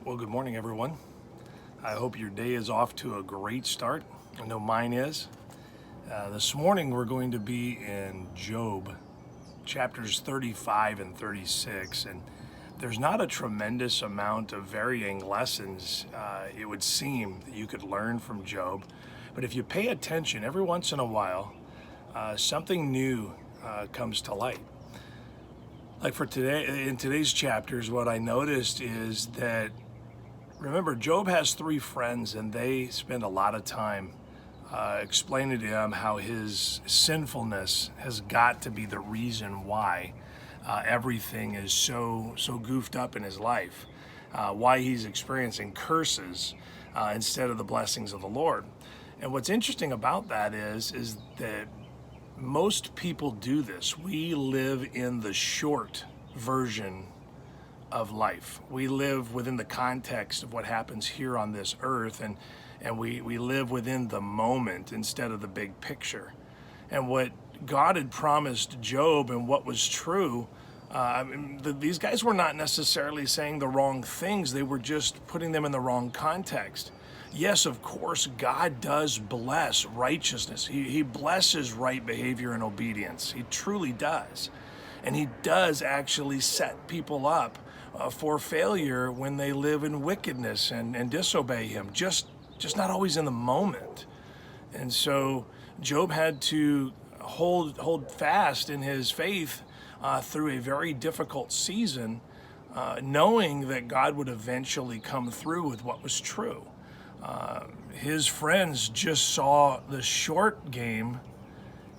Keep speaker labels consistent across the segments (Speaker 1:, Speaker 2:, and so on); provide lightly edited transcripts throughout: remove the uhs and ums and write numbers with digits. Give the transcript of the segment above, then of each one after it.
Speaker 1: Well, good morning, everyone. I hope your day is off to a great start. I know mine is. This morning, we're going to be in Job, chapters 35 and 36. And there's not a tremendous amount of varying lessons, it would seem, that you could learn from Job. But if you pay attention, every once in a while, something new comes to light. Like for today, in today's chapters, what I noticed is that, remember, Job has three friends, and they spend a lot of time explaining to him how his sinfulness has got to be the reason why everything is so goofed up in his life, why he's experiencing curses instead of the blessings of the Lord. And what's interesting about that is that most people do this. We live in the short version of life. We live within the context of what happens here on this earth, and we live within the moment instead of the big picture. And what God had promised Job and what was true, these guys were not necessarily saying the wrong things. They were just putting them in the wrong context. Yes, of course, God does bless righteousness. He blesses right behavior and obedience. He truly does. And he does actually set people up for failure when they live in wickedness and disobey him, just not always in the moment. And so Job had to hold fast in his faith through a very difficult season, knowing that God would eventually come through with what was true. His friends just saw the short game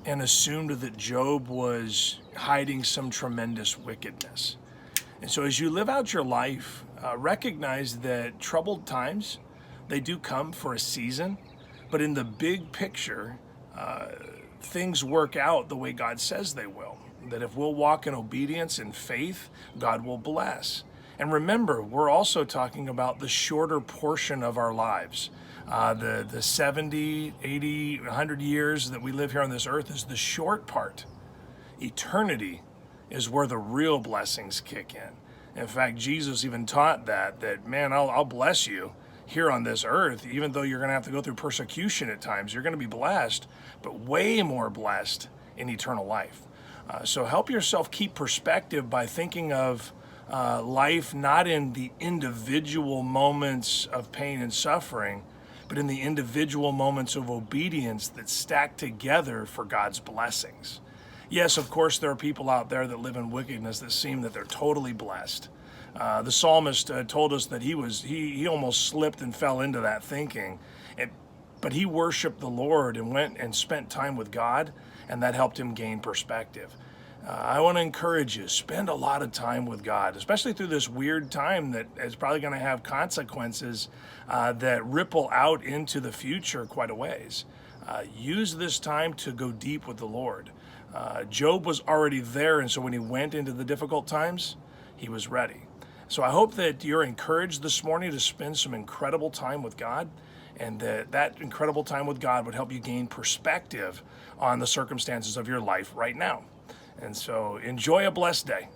Speaker 1: and assumed that Job was hiding some tremendous wickedness. And so as you live out your life, recognize that troubled times, they do come for a season, but in the big picture, things work out the way God says they will. That if we'll walk in obedience and faith, God will bless. And remember, we're also talking about the shorter portion of our lives. The 70, 80, 100 years that we live here on this earth is the short part. Eternity is where the real blessings kick in. In fact, Jesus even taught that man, I'll bless you here on this earth, even though you're going to have to go through persecution at times. You're going to be blessed, but way more blessed in eternal life. So help yourself keep perspective by thinking of life not in the individual moments of pain and suffering, but in the individual moments of obedience that stack together for God's blessings. Yes, of course, there are people out there that live in wickedness that seem that they're totally blessed. The psalmist told us that he almost slipped and fell into that thinking, but he worshiped the Lord and went and spent time with God, and that helped him gain perspective. I want to encourage you, spend a lot of time with God, especially through this weird time that is probably going to have consequences that ripple out into the future quite a ways. Use this time to go deep with the Lord. Job was already there, and so when he went into the difficult times, he was ready. So I hope that you're encouraged this morning to spend some incredible time with God, and that incredible time with God would help you gain perspective on the circumstances of your life right now. And so enjoy a blessed day.